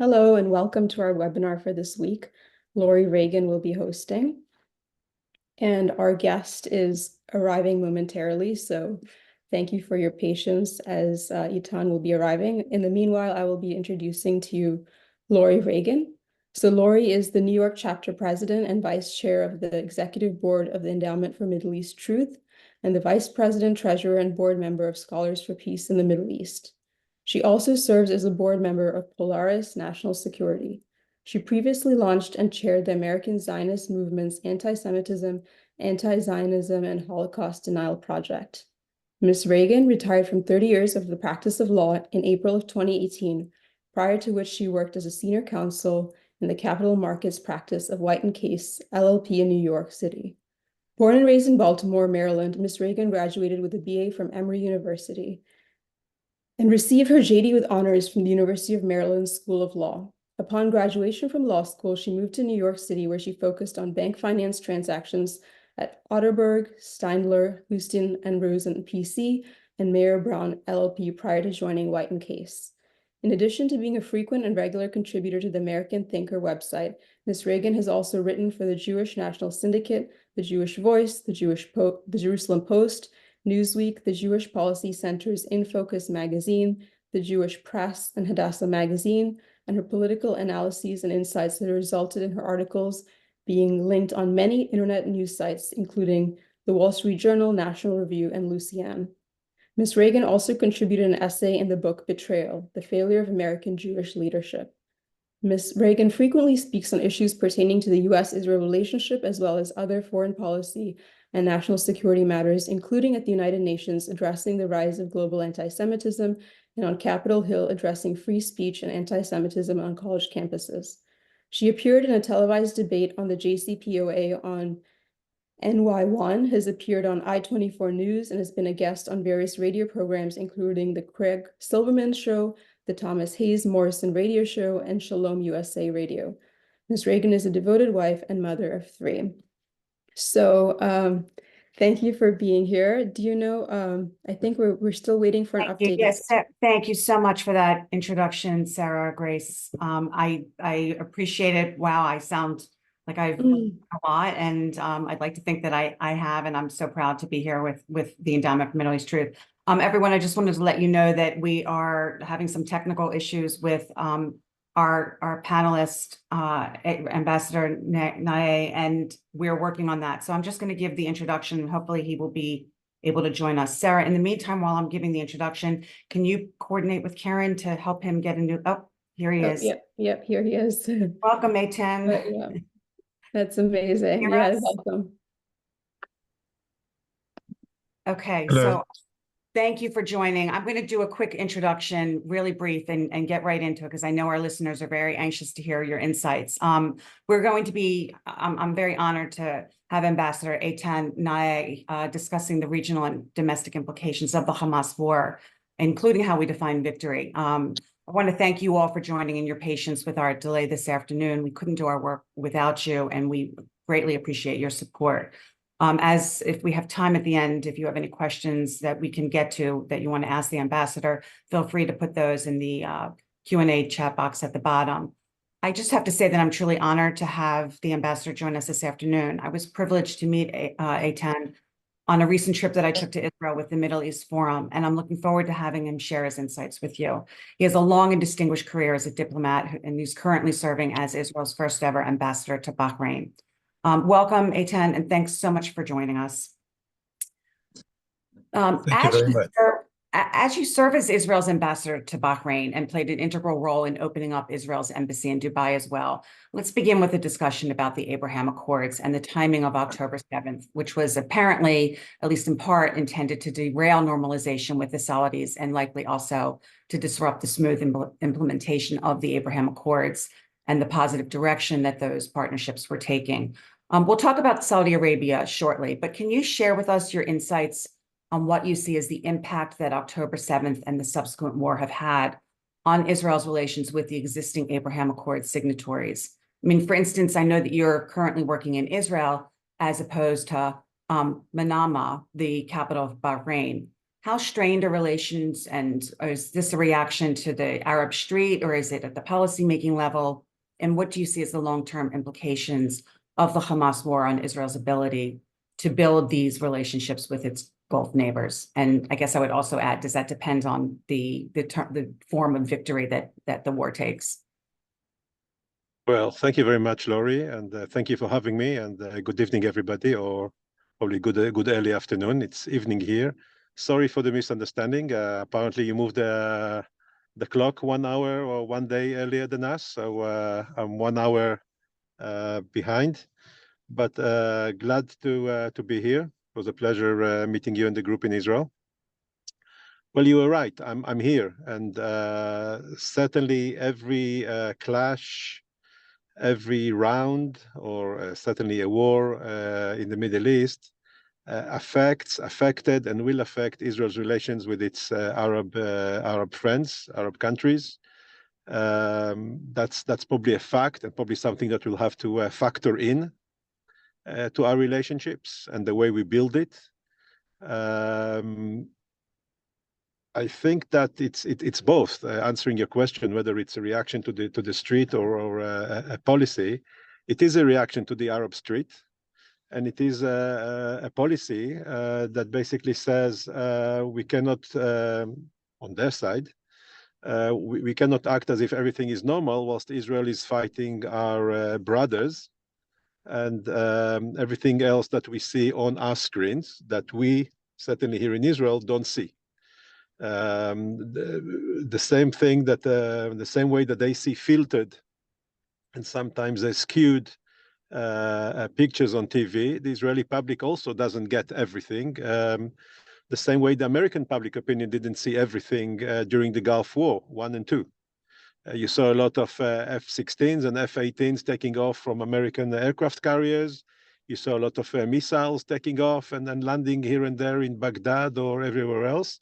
Hello and welcome to our webinar for this week. Lori Reagan will be hosting, and our guest is arriving momentarily, so thank you for your patience as Eitan will be arriving. In the meanwhile, I will be introducing to you Lori Reagan. So Lori is the New York chapter president and vice chair of the executive board of the Endowment for Middle East Truth, and the vice president, treasurer, and board member of Scholars for Peace in the Middle East. She also serves as a board member of Polaris National Security. She previously launched and chaired the American Zionist movement's anti-Semitism, anti-Zionism, and Holocaust denial project. Ms. Reagan retired from 30 years of the practice of law in April of 2018, prior to which she worked as a senior counsel in the capital markets practice of White & Case, LLP in New York City. Born and raised in Baltimore, Maryland, Ms. Reagan graduated with a BA from Emory University and received her JD with honors from the University of Maryland School of Law. Upon graduation from law school, she moved to New York City, where she focused on bank finance transactions at Otterberg, Steindler, Houston and Rosen PC, and Mayer Brown LLP prior to joining White & Case. In addition to being a frequent and regular contributor to the American Thinker website, Ms. Reagan has also written for the Jewish National Syndicate, the Jewish Voice, the Jerusalem Post, Newsweek, the Jewish Policy Center's In Focus magazine, the Jewish Press, and Hadassah magazine, and her political analyses and insights that have resulted in her articles being linked on many internet news sites, including the Wall Street Journal, National Review, and Lucian. Ms. Reagan also contributed an essay in the book Betrayal: The Failure of American Jewish Leadership. Ms. Reagan frequently speaks on issues pertaining to the U.S.-Israel relationship, as well as other foreign policy and national security matters, including at the United Nations, addressing the rise of global anti-Semitism, and on Capitol Hill, addressing free speech and anti-Semitism on college campuses. She appeared in a televised debate on the JCPOA on NY1, has appeared on I-24 News, and has been a guest on various radio programs, including The Craig Silverman Show, The Thomas Hayes Morrison Radio Show, and Shalom USA Radio. Ms. Reagan is a devoted wife and mother of 3. So thank you for being here. Do you know, I think we're still waiting for an update. Yes, thank you so much for that introduction, Sarah, Grace. I appreciate it. Wow, I sound like I've heard a lot, and I'd like to think that I have, and I'm so proud to be here with the Endowment for Middle East Truth. Everyone, I just wanted to let you know that we are having some technical issues with our panelist, Ambassador Na'eh, and we're working on that. So I'm just going to give the introduction, and hopefully he will be able to join us. Sarah, in the meantime, while I'm giving the introduction, can you coordinate with Karen to help him get a new, here he is. Yep, here he is. Welcome, Eitan. Yeah. That's amazing. Yeah, welcome. Okay, Hello. so thank you for joining. I'm going to do a quick introduction, really brief, and get right into it, because I know our listeners are very anxious to hear your insights. We're going to be, I'm very honored to have Ambassador Eitan Na'eh discussing the regional and domestic implications of the Hamas war, including how we define victory. I want to thank you all for joining and your patience with our delay this afternoon. We couldn't do our work without you, and we greatly appreciate your support. As if we have time at the end, if you have any questions that we can get to that you want to ask the ambassador, feel free to put those in the Q&A chat box at the bottom. I just have to say that I'm truly honored to have the ambassador join us this afternoon. I was privileged to meet Eitan on a recent trip that I took to Israel with the Middle East Forum, and I'm looking forward to having him share his insights with you. He has a long and distinguished career as a diplomat, and he's currently serving as Israel's first ever ambassador to Bahrain. Welcome, Eitan, and thanks so much for joining us. Thank you very much. As you serve as Israel's ambassador to Bahrain and played an integral role in opening up Israel's embassy in Dubai as well, let's begin with a discussion about the Abraham Accords and the timing of October 7th, which was apparently, at least in part, intended to derail normalization with the Saudis and likely also to disrupt the smooth implementation of the Abraham Accords and the positive direction that those partnerships were taking. We'll talk about Saudi Arabia shortly, but can you share with us your insights on what you see as the impact that October 7th and the subsequent war have had on Israel's relations with the existing Abraham Accords signatories? I mean, for instance, I know that you're currently working in Israel as opposed to Manama, the capital of Bahrain. how strained are relations, and is this a reaction to the Arab Street, or is it at the policymaking level? And what do you see as the long-term implications of the Hamas war on Israel's ability to build these relationships with its Gulf neighbors? And I guess I would also add, does that depend on the form of victory that the war takes? Well, thank you very much, Laurie, and thank you for having me. And good evening, everybody, or probably good early afternoon. It's evening here. Sorry for the misunderstanding. Apparently, you moved the clock 1 hour or 1 day earlier than us, so I'm 1 hour behind. But glad to be here. It was a pleasure meeting you and the group in Israel. Well, you were right. I'm here, and certainly every clash, every round, or certainly a war in the Middle East affected and will affect Israel's relations with its Arab friends, Arab countries. That's probably a fact, and probably something that we'll have to factor in to our relationships and the way we build it. I think that it's both. Answering your question, whether it's a reaction to the street or a policy, it is a reaction to the Arab street, and it is a policy that basically says we cannot, on their side, we cannot act as if everything is normal whilst Israel is fighting our brothers, and everything else that we see on our screens that we, certainly here in Israel, don't see. The same thing that the same way that they see filtered and sometimes skewed pictures on TV, the Israeli public also doesn't get everything. The same way the American public opinion didn't see everything during the Gulf War 1 and 2. You saw a lot of F-16s and F-18s taking off from American aircraft carriers. You saw a lot of missiles taking off and then landing here and there in Baghdad or everywhere else.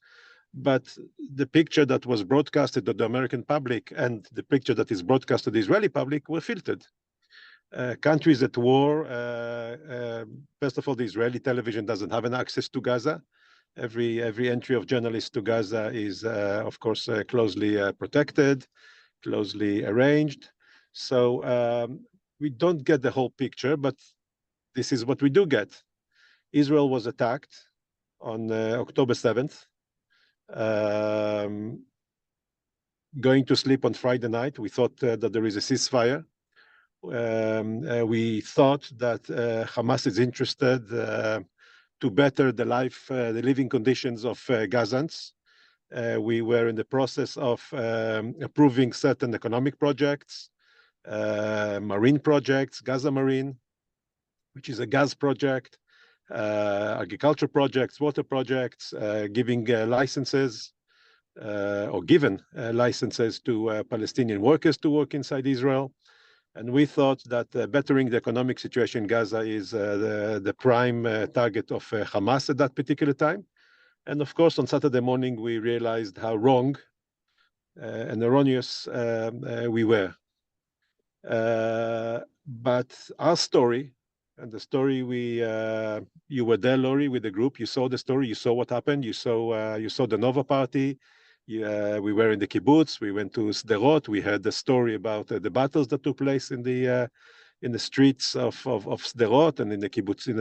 But the picture that was broadcasted to the American public and the picture that is broadcast to the Israeli public were filtered. Countries at war, first of all, the Israeli television doesn't have an access to Gaza. Every entry of journalists to Gaza is, of course, closely protected, closely arranged. So we don't get the whole picture, but this is what we do get. Israel was attacked on October 7th. Going to sleep on Friday night, we thought that there is a ceasefire. We thought that Hamas is interested to better the living conditions of Gazans. We were in the process of approving certain economic projects, marine projects, Gaza Marine, which is a gas project, agriculture projects, water projects, giving licenses or given licenses to Palestinian workers to work inside Israel. And we thought that bettering the economic situation in Gaza is the prime target of Hamas at that particular time. And of course, on Saturday morning, we realized how wrong and erroneous we were. But our story, and the story you were there, Laurie, with the group. You saw the story. You saw what happened. You saw the Nova Party. We were in the kibbutz. We went to Sderot. We heard the story about the battles that took place in the streets of Sderot and in the kibbutz. In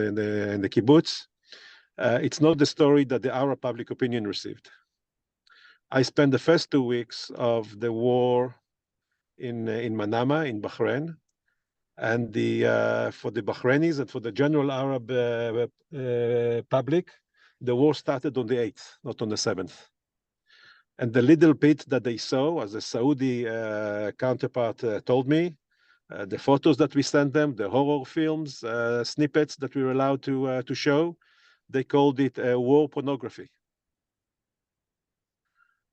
the kibbutz, it's not the story that the Arab public opinion received. I spent the first 2 weeks of the war in Manama, in Bahrain. And for the Bahrainis and for the general Arab public, the war started on the 8th, not on the 7th. And the little bit that they saw, as a Saudi counterpart told me, the photos that we sent them, the horror films, snippets that we were allowed to show, they called it war pornography.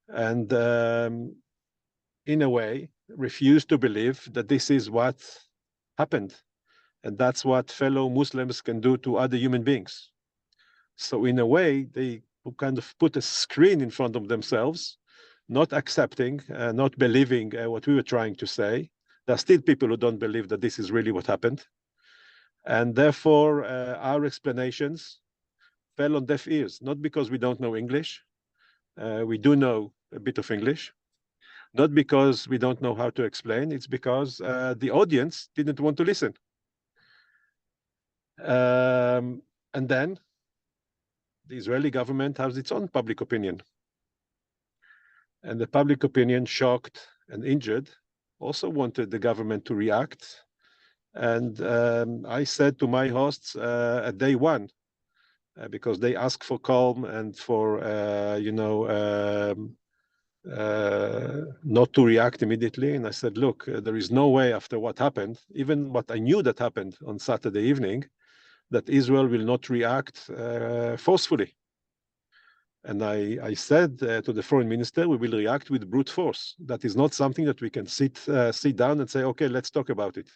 And in a way, refused to believe that this is what happened. And that's what fellow Muslims can do to other human beings. So in a way, they kind of put a screen in front of themselves, not accepting, not believing what we were trying to say. There are still people who don't believe that this is really what happened. And therefore, our explanations fell on deaf ears, not because we don't know English, We do know a bit of English, not because we don't know how to explain, it's because the audience didn't want to listen. And then the Israeli government has its own public opinion. And the public opinion, shocked and injured, also wanted the government to react. And I said to my hosts at day one, because they asked for calm and for, not to react immediately. And I said, look, there is no way after what happened, even what I knew that happened on Saturday evening, that Israel will not react forcefully. And I said to the foreign minister, we will react with brute force. That is not something that we can sit down and say, okay, let's talk about it.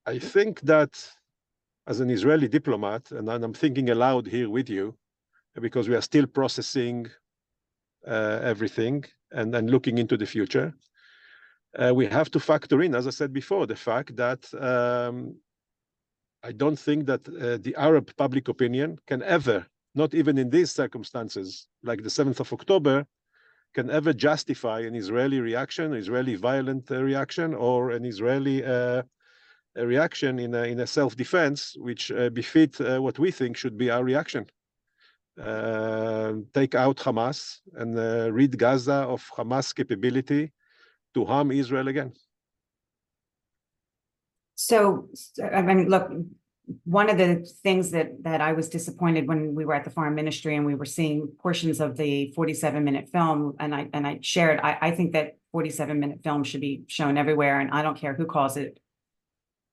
I think that as an Israeli diplomat, and I'm thinking aloud here with you, because we are still processing everything and looking into the future, we have to factor in, as I said before, the fact that I don't think that the Arab public opinion can ever, not even in these circumstances, like the 7th of October, can ever justify an Israeli reaction, Israeli violent reaction, or an Israeli a reaction in a self-defense, which befit what we think should be our reaction. Take out Hamas and rid Gaza of Hamas capability to harm Israel again. So, I mean, look, one of the things that I was disappointed when we were at the foreign ministry and we were seeing portions of the 47-minute film, and I shared, I think that 47-minute film should be shown everywhere, and I don't care who calls it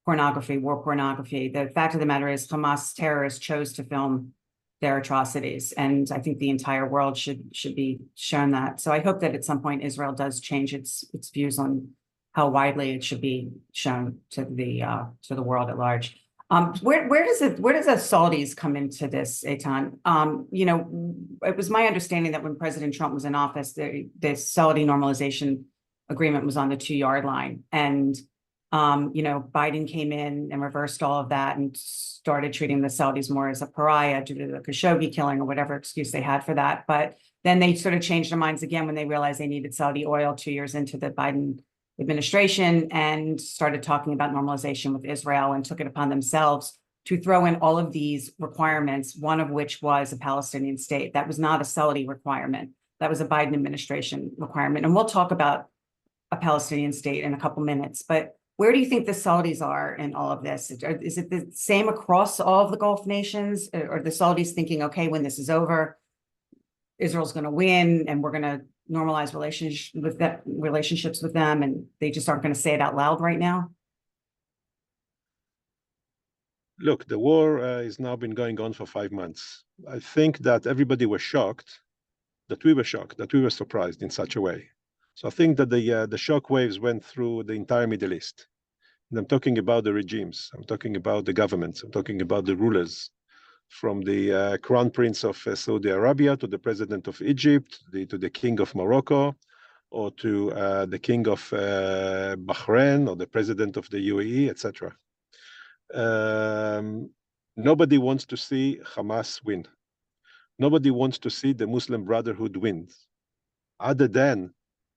pornography, war pornography. The fact of the matter is Hamas terrorists chose to film their atrocities, and I think the entire world should be shown that. So I hope that at some point Israel does change its views on how widely it should be shown to the world at large. Where does the Saudis come into this, Eitan? It was my understanding that when President Trump was in office, the Saudi normalization agreement was on the 2-yard line, and Biden came in and reversed all of that and started treating the Saudis more as a pariah due to the Khashoggi killing or whatever excuse they had for that. But then they sort of changed their minds again when they realized they needed Saudi oil 2 years into the Biden administration and started talking about normalization with Israel and took it upon themselves to throw in all of these requirements, one of which was a Palestinian state. That was not a Saudi requirement. That was a Biden administration requirement. And we'll talk about a Palestinian state in a couple minutes. But where do you think the Saudis are in all of this? Is it the same across all of the Gulf nations? Or the Saudis thinking, okay, when this is over, Israel's going to win and we're going to normalize relationships with them, and they just aren't going to say it out loud right now? Look, the war has now been going on for 5 months. I think that everybody was shocked, that we were surprised in such a way. So I think that the shock waves went through the entire Middle East. And I'm talking about the regimes. I'm talking about the governments. I'm talking about the rulers, from the Crown Prince of Saudi Arabia to the President of Egypt, to the King of Morocco, or to the King of Bahrain, or the President of the UAE, etc. Nobody wants to see Hamas win. Nobody wants to see the Muslim Brotherhood win, other than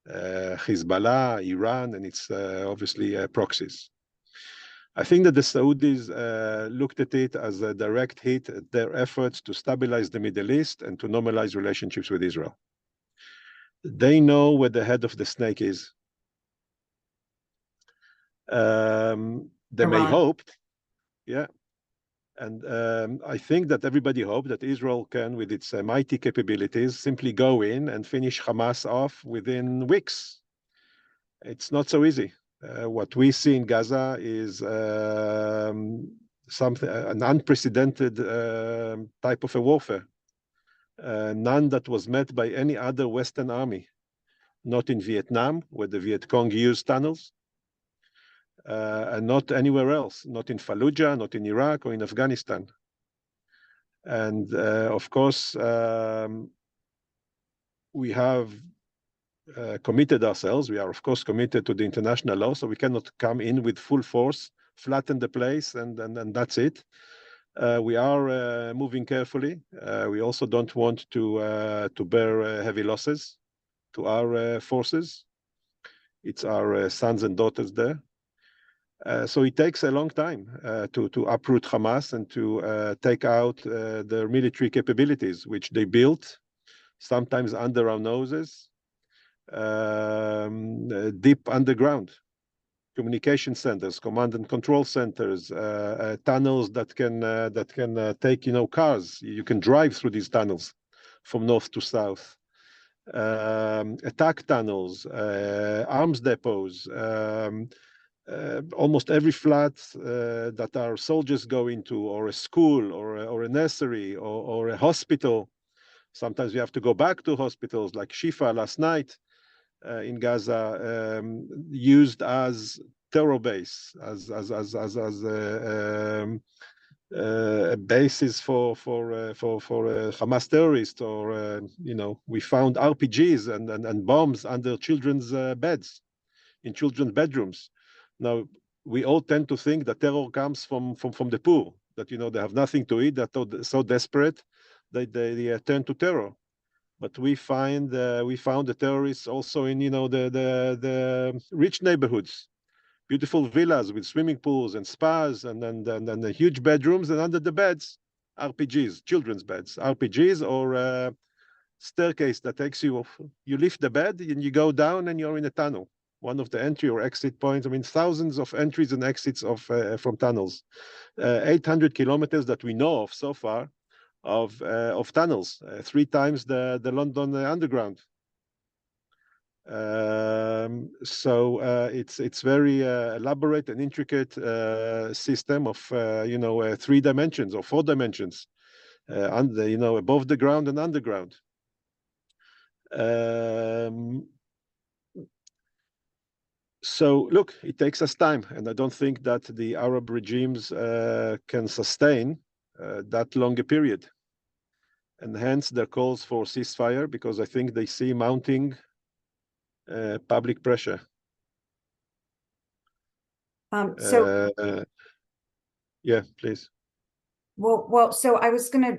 Hezbollah, Iran, and its obviously proxies. I think that the Saudis looked at it as a direct hit at their efforts to stabilize the Middle East and to normalize relationships with Israel. They know where the head of the snake is. They may hope, yeah. And I think that everybody hoped that Israel can, with its mighty capabilities, simply go in and finish Hamas off within weeks. It's not so easy. What we see in Gaza is an unprecedented type of a warfare, none that was met by any other Western army, not in Vietnam, where the Viet Cong used tunnels, and not anywhere else, not in Fallujah, not in Iraq or in Afghanistan. And of course, we have committed ourselves. We are, of course, committed to the international law, so we cannot come in with full force, flatten the place, and that's it. We are moving carefully. We also don't want to bear heavy losses to our forces. It's our sons and daughters there. So it takes a long time to uproot Hamas and to take out their military capabilities, which they built, sometimes under our noses, deep underground. Communication centers, command and control centers, tunnels that can take cars. You can drive through these tunnels from north to south. Attack tunnels, arms depots. Almost every flat that our soldiers go into, or a school, or a nursery, or a hospital. Sometimes we have to go back to hospitals, like Shifa last night in Gaza, used as terror base, as a basis for Hamas terrorists, or we found RPGs and bombs under children's beds, in children's bedrooms. Now, we all tend to think that terror comes from the poor, that they have nothing to eat, that they're so desperate that they turn to terror. But we found the terrorists also in the rich neighborhoods, beautiful villas with swimming pools and spas, and the huge bedrooms, and under the beds, RPGs, children's beds, RPGs, or a staircase that takes you off. You lift the bed and you go down and you're in a tunnel, one of the entry or exit points. I mean, thousands of entries and exits from tunnels, 800 kilometers that we know of so far of tunnels, 3 times the London Underground. So it's very elaborate and intricate system of 3 dimensions or 4 dimensions, above the ground and underground. So look, it takes us time, and I don't think that the Arab regimes can sustain that longer period. And hence their calls for ceasefire, because I think they see mounting public pressure. Yeah, please. Well, so I was going to,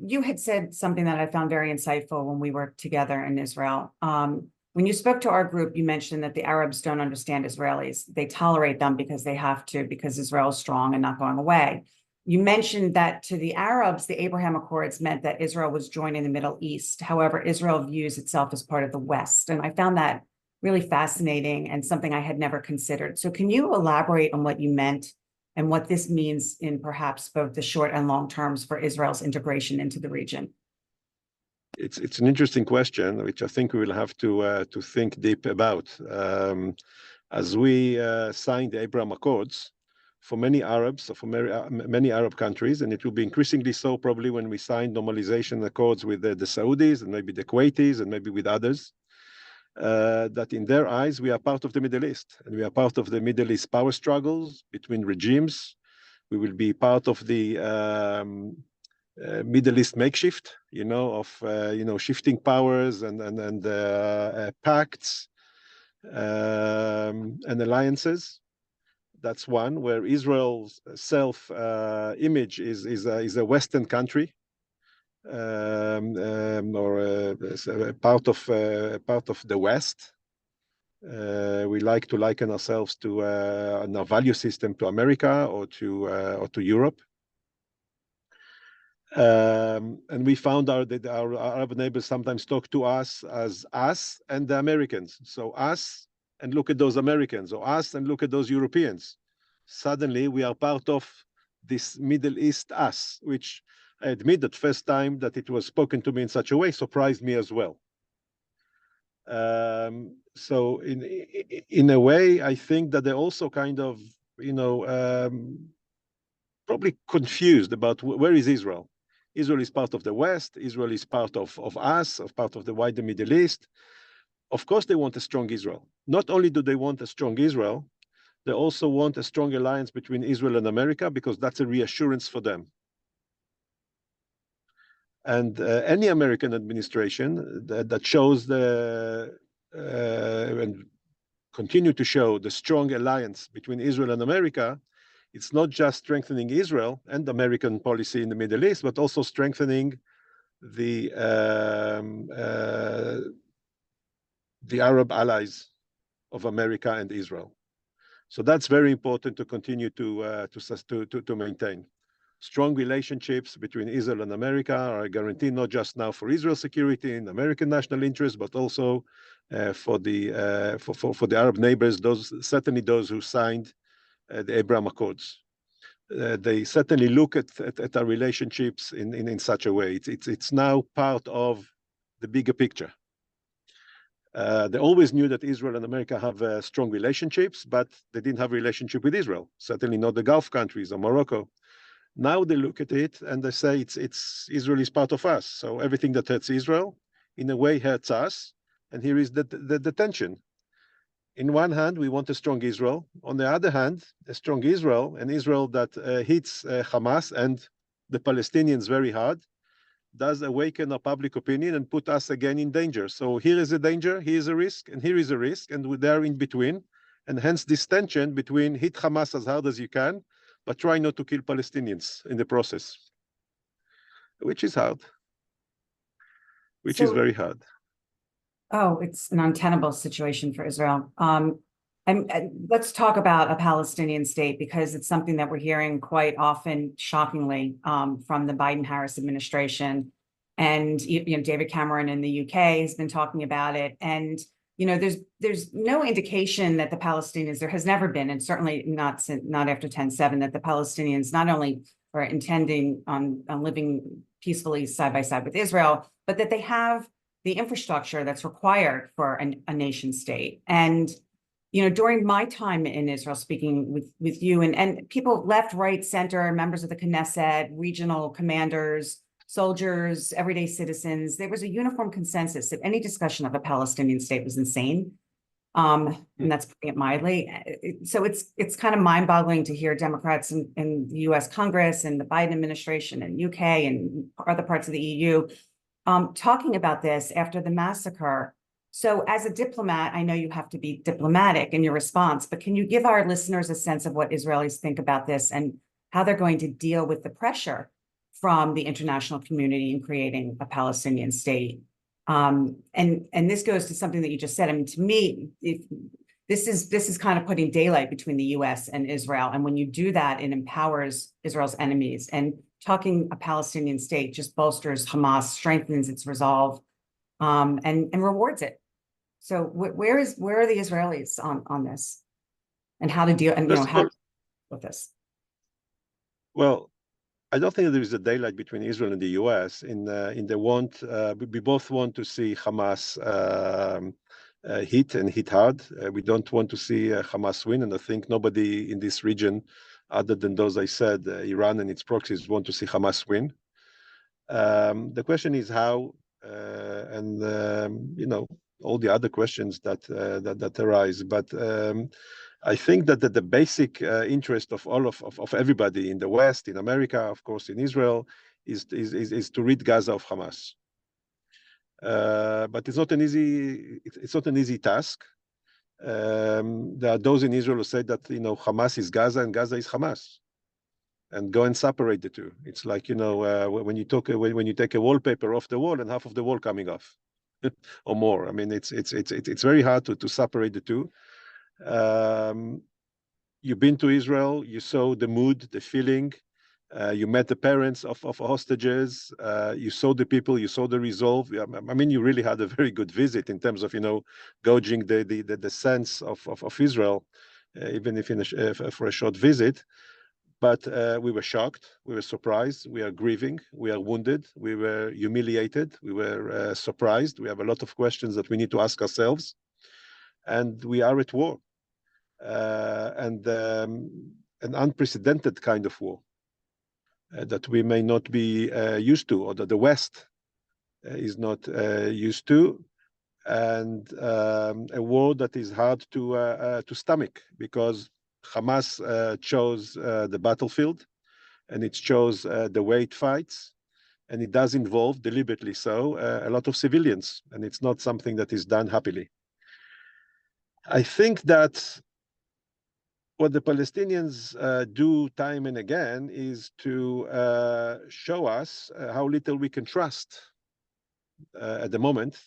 you had said something that I found very insightful when we were together in Israel. When you spoke to our group, you mentioned that the Arabs don't understand Israelis. They tolerate them because they have to, because Israel is strong and not going away. You mentioned that to the Arabs, the Abraham Accords meant that Israel was joining the Middle East. However, Israel views itself as part of the West. And I found that really fascinating and something I had never considered. So can you elaborate on what you meant and what this means in perhaps both the short and long terms for Israel's integration into the region? It's an interesting question, which I think we will have to think deep about. As we signed the Abraham Accords, for many Arabs, or for many Arab countries, and it will be increasingly so probably when we sign normalization accords with the Saudis and maybe the Kuwaitis and maybe with others, that in their eyes we are part of the Middle East, and we are part of the Middle East power struggles between regimes. We will be part of the Middle East makeshift, of shifting powers and pacts and alliances. That's one where Israel's self image is a Western country, or a part of the West. We like to liken ourselves to our value system to America or to Europe. And we found out that our Arab neighbors sometimes talk to us as us and the Americans. So us, and look at those Americans, or us and look at those Europeans. Suddenly we are part of this Middle East us, which I admit that first time that it was spoken to me in such a way surprised me as well. So in a way, I think that they're also kind of, probably confused about where is Israel. Israel is part of the West. Israel is part of us, of part of the wider Middle East. Of course, they want a strong Israel. Not only do they want a strong Israel, they also want a strong alliance between Israel and America, because that's a reassurance for them. And any American administration that shows and continue to show the strong alliance between Israel and America It's not just strengthening Israel and American policy in the Middle East, but also strengthening the Arab allies of America and Israel. So that's very important to continue to maintain. Strong relationships between Israel and America are guaranteed not just now for Israel's security and American national interest, but also for the Arab neighbors, certainly those who signed the Abraham Accords. They certainly look at our relationships in such a way. It's now part of the bigger picture. They always knew that Israel and America have strong relationships, but they didn't have a relationship with Israel, certainly not the Gulf countries or Morocco. Now they look at it and they say it's Israel is part of us. So everything that hurts Israel, in a way, hurts us. And here is the tension. In one hand, we want a strong Israel. On the other hand, a strong Israel, an Israel that hits Hamas and the Palestinians very hard, does awaken our public opinion and put us again in danger. So here is a danger, here is a risk, and here is a risk, and we're there in between. And hence this tension between hit Hamas as hard as you can, but try not to kill Palestinians in the process, which is hard, which is very hard. Oh, it's an untenable situation for Israel. And let's talk about a Palestinian state, because it's something that we're hearing quite often, shockingly, from the Biden-Harris administration. And David Cameron in the UK has been talking about it. And there's no indication that the Palestinians, there has never been, and certainly not after 10/7, that the Palestinians not only are intending on living peacefully side by side with Israel, but that they have the infrastructure that's required for a nation state. And during my time in Israel, speaking with you and people left, right, center, members of the Knesset, regional commanders, soldiers, everyday citizens, there was a uniform consensus that any discussion of a Palestinian state was insane. And that's putting it mildly. So it's kind of mind-boggling to hear Democrats in the US Congress and the Biden administration and UK and other parts of the EU talking about this after the massacre. So as a diplomat, I know you have to be diplomatic in your response, but can you give our listeners a sense of what Israelis think about this and how they're going to deal with the pressure from the international community in creating a Palestinian state? And this goes to something that you just said. I mean, to me, this is kind of putting daylight between the US and Israel. And when you do that, it empowers Israel's enemies. And talking a Palestinian state just bolsters Hamas, strengthens its resolve, and rewards it. So where are the Israelis on this, and how to deal with this? Well, I don't think there is a daylight between Israel and the US. We both want to see Hamas hit hard. We don't want to see Hamas win, and I think nobody in this region, other than those I said, Iran and its proxies, want to see Hamas win. The question is how, and all the other questions that arise. But I think that the basic interest of of everybody in the West, in America, of course, in Israel, is to rid Gaza of Hamas. But it's not an easy task. There are those in Israel who say that Hamas is Gaza and Gaza is Hamas, and go and separate the two. It's like when you take a wallpaper off the wall and half of the wall coming off, or more. I mean, it's very hard to separate the two. You've been to Israel, you saw the mood, the feeling. You met the parents of hostages. You saw the people. You saw the resolve. I mean, you really had a very good visit in terms of gauging the sense of Israel, even if for a short visit. But we were shocked. We were surprised. We are grieving. We are wounded. We were humiliated. We were surprised. We have a lot of questions that we need to ask ourselves, and we are at war, and an unprecedented kind of war. That we may not be used to, or that the West is not used to, and a war that is hard to stomach, because Hamas chose the battlefield, and it chose the way it fights, and it does involve, deliberately so, a lot of civilians, and it's not something that is done happily. I think that what the Palestinians do time and again is to show us how little we can trust at the moment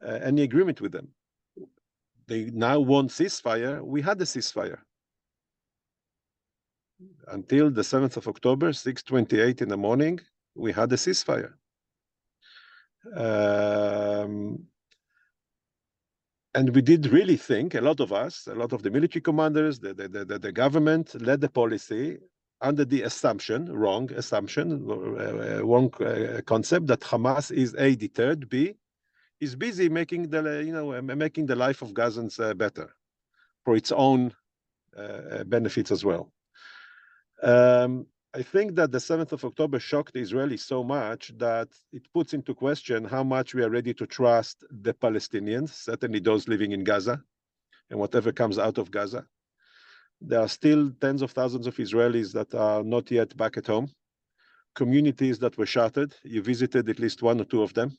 any agreement with them. They now want ceasefire. We had a ceasefire until the 7th of October, 6:28 in the morning. We had a ceasefire. And we did really think, a lot of us, a lot of the military commanders, the government led the policy under the assumption, wrong concept that Hamas is A, deterred, B, is busy making the life of Gazans better for its own benefits as well. I think that the 7th of October shocked the Israelis so much that it puts into question how much we are ready to trust the Palestinians, certainly those living in Gaza, and whatever comes out of Gaza. There are still tens of thousands of Israelis that are not yet back at home, communities that were shattered. You visited at least one or two of them.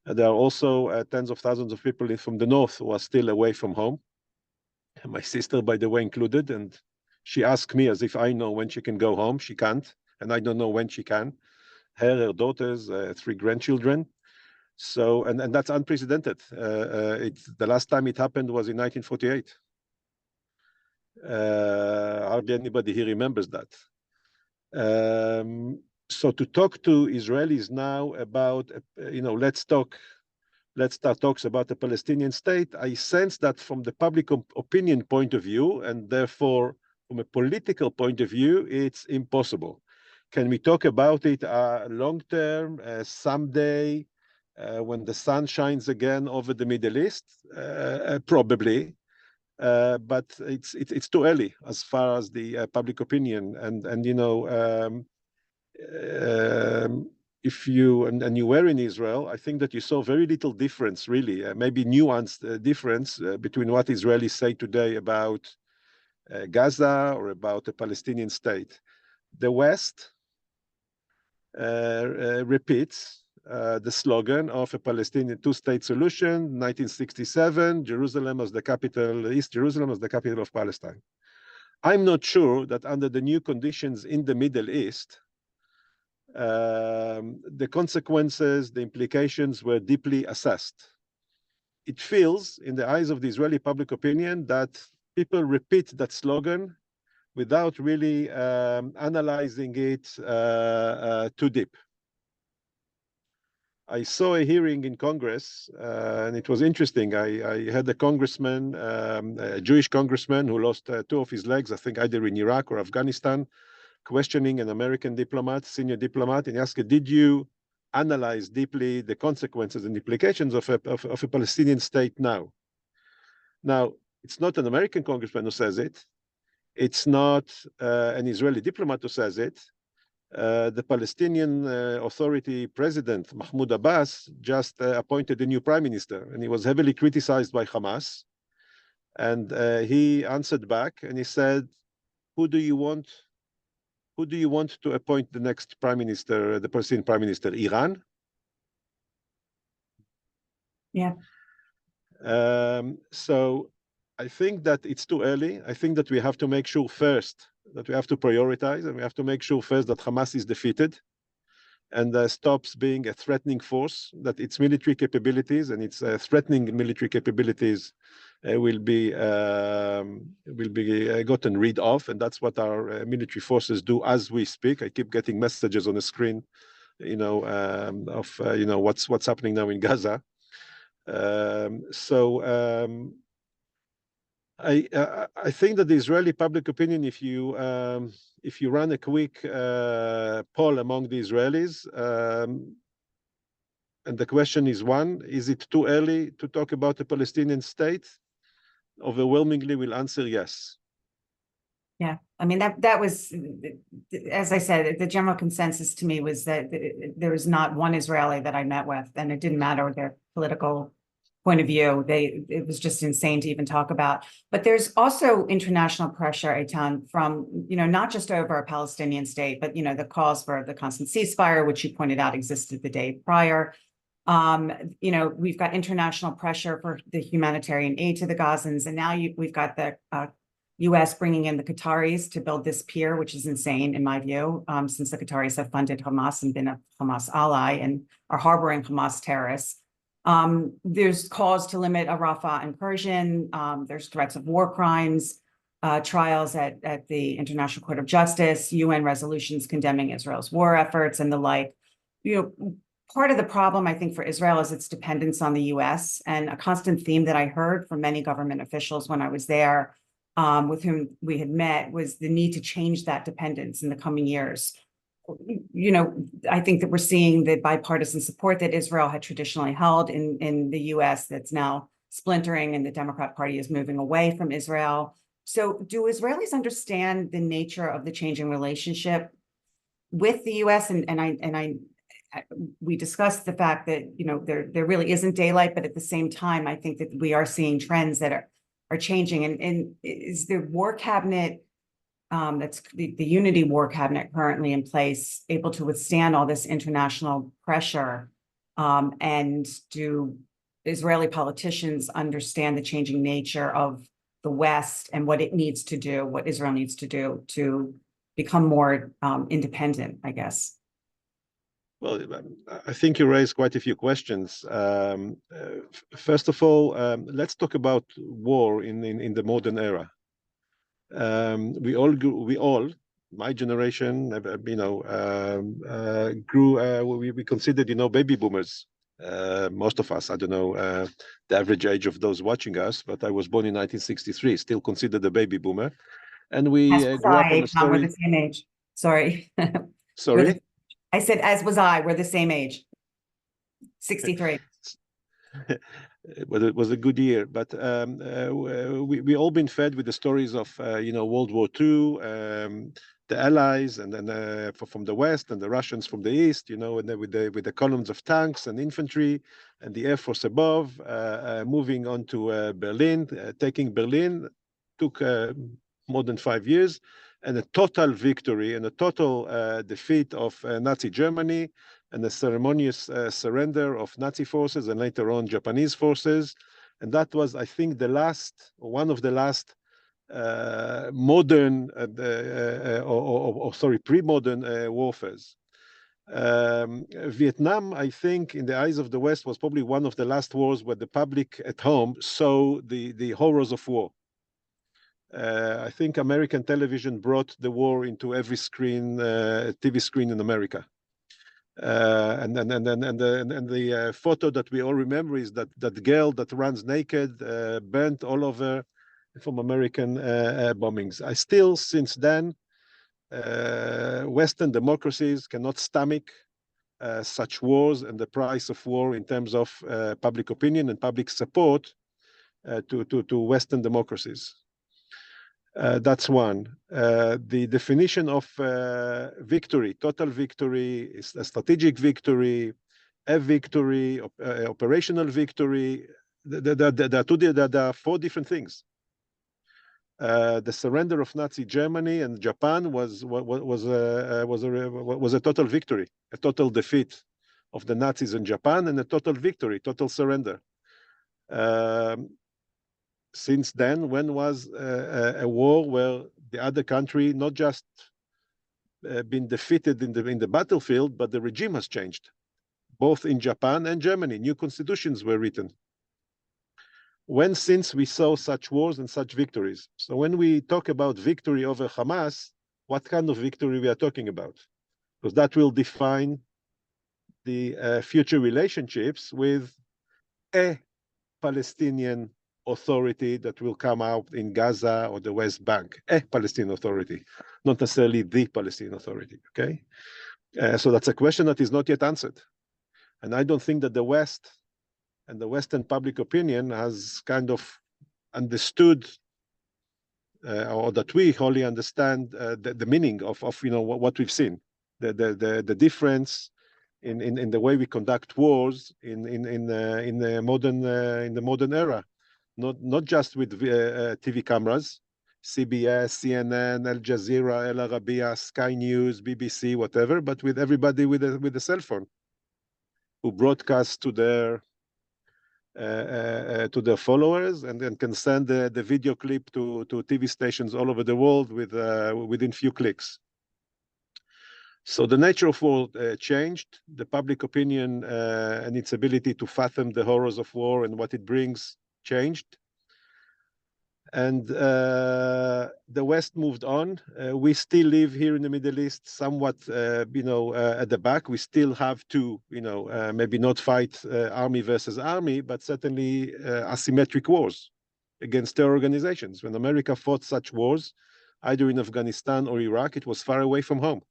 There are also tens of thousands of people from the north who are still away from home. And my sister, by the way, included, and she asked me as if I know when she can go home. She can't, and I don't know when she can. Her daughters, 3 grandchildren. So, and that's unprecedented. The last time it happened was in 1948. Hardly anybody here remembers that. So to talk to Israelis now about, let's start talks about the Palestinian state, I sense that from the public opinion point of view, and therefore from a political point of view, it's impossible. Can we talk about it long term, someday, when the sun shines again over the Middle East? Probably. But it's too early as far as the public opinion, if you were in Israel, I think that you saw very little difference, really, maybe nuanced difference between what Israelis say today about Gaza or about the Palestinian state. The West repeats the slogan of a Palestinian two-state solution, 1967, Jerusalem as the capital, East Jerusalem as the capital of Palestine. I'm not sure that under the new conditions in the Middle East, the consequences, the implications were deeply assessed. It feels, in the eyes of the Israeli public opinion, that people repeat that slogan without really analyzing it too deep. I saw a hearing in Congress, and it was interesting. I had a congressman, a Jewish congressman who lost 2 of his legs, I think either in Iraq or Afghanistan, questioning an American diplomat, senior diplomat, and he asked, did you analyze deeply the consequences and implications of a Palestinian state now? Now, it's not an American congressman who says it. It's not an Israeli diplomat who says it. The Palestinian Authority president, Mahmoud Abbas, just appointed a new prime minister, and he was heavily criticized by Hamas. And he answered back, and he said, who do you want to appoint the next prime minister, the Palestinian prime minister? Iran? Yeah. So I think that it's too early. I think that we have to make sure first that we have to prioritize, and we have to make sure first that Hamas is defeated and stops being a threatening force, that its military capabilities and its threatening military capabilities will be gotten rid of, and that's what our military forces do as we speak. I keep getting messages on the screen, what's happening now in Gaza. I think that the Israeli public opinion, if you run a quick poll among the Israelis, and the question is one, is it too early to talk about a Palestinian state? Overwhelmingly will answer yes. Yeah, I mean, that was, as I said, the general consensus to me was that there was not one Israeli that I met with, and it didn't matter their political point of view. It was just insane to even talk about. But there's also international pressure, Eitan, from, not just over a Palestinian state, but, the calls for the constant ceasefire, which you pointed out existed the day prior. We've got international pressure for the humanitarian aid to the Gazans, and now we've got the U.S. bringing in the Qataris to build this pier, which is insane in my view, since the Qataris have funded Hamas and been a Hamas ally and are harboring Hamas terrorists. There's calls to limit Rafah incursion. There's threats of war crimes, trials at the International Court of Justice, UN resolutions condemning Israel's war efforts and the like. Part of the problem, I think, for Israel is its dependence on the U.S. And a constant theme that I heard from many government officials when I was there, with whom we had met, was the need to change that dependence in the coming years. I think that we're seeing the bipartisan support that Israel had traditionally held in the U.S. that's now splintering, and the Democrat Party is moving away from Israel. So do Israelis understand the nature of the changing relationship with the U.S.? We discussed the fact that there really isn't daylight, but at the same time, I think that we are seeing trends that are changing. And is the war cabinet, that's the unity war cabinet currently in place, able to withstand all this international pressure? And do Israeli politicians understand the changing nature of the West and what it needs to do, what Israel needs to do to become more independent, I guess? Well, I think you raised quite a few questions. First of all, let's talk about war in the modern era. We all, my generation, grew. We considered, baby boomers. Most of us, I don't know the average age of those watching us, but I was born in 1963, still considered a baby boomer, and we grew up on the story. We're the same age. Sorry. Sorry. I said, as was I. We're the same age. 63. Well, it was a good year, but we all been fed with the stories of World War II, the Allies, and then from the West, and the Russians from the East, and then with the columns of tanks and infantry, and the Air Force above, moving on to Berlin, taking Berlin took more than 5 years, and a total victory and a total defeat of Nazi Germany, and a ceremonious surrender of Nazi forces and later on Japanese forces. And that was, I think, one of the last modern, pre-modern warfares. Vietnam, I think, in the eyes of the West, was probably one of the last wars where the public at home saw the horrors of war. I think American television brought the war into every screen, TV screen in America. And the photo that we all remember is that girl that runs naked, burnt all over from American bombings. I still, since then, Western democracies cannot stomach such wars and the price of war in terms of public opinion and public support to Western democracies. That's one. The definition of victory, total victory, is a strategic victory, a victory, operational victory. There are four different things. The surrender of Nazi Germany and Japan was a total victory, a total defeat of the Nazis in Japan, and a total victory, total surrender. Since then, when was a war where the other country not just been defeated in the battlefield, but the regime has changed, both in Japan and Germany. New constitutions were written. When since we saw such wars and such victories? So when we talk about victory over Hamas, what kind of victory we are talking about? Because that will define the future relationships with a Palestinian authority that will come out in Gaza or the West Bank, a Palestinian authority, not necessarily the Palestinian authority, okay? So that's a question that is not yet answered. And I don't think that the West and the Western public opinion has kind of understood or that we wholly understand the meaning of what we've seen, the difference in the way we conduct wars in the modern era. Not just with TV cameras, CBS, CNN, Al Jazeera, Al Arabiya, Sky News, BBC, whatever, but with everybody with a cell phone who broadcasts to their to their followers, and then can send the video clip to TV stations all over the world within few clicks. So the nature of war changed. The public opinion and its ability to fathom the horrors of war and what it brings changed. And the West moved on. We still live here in the Middle East, somewhat, at the back. We still have to, maybe not fight army versus army, but certainly asymmetric wars against terror organizations. When America fought such wars, either in Afghanistan or Iraq, it was far away from home.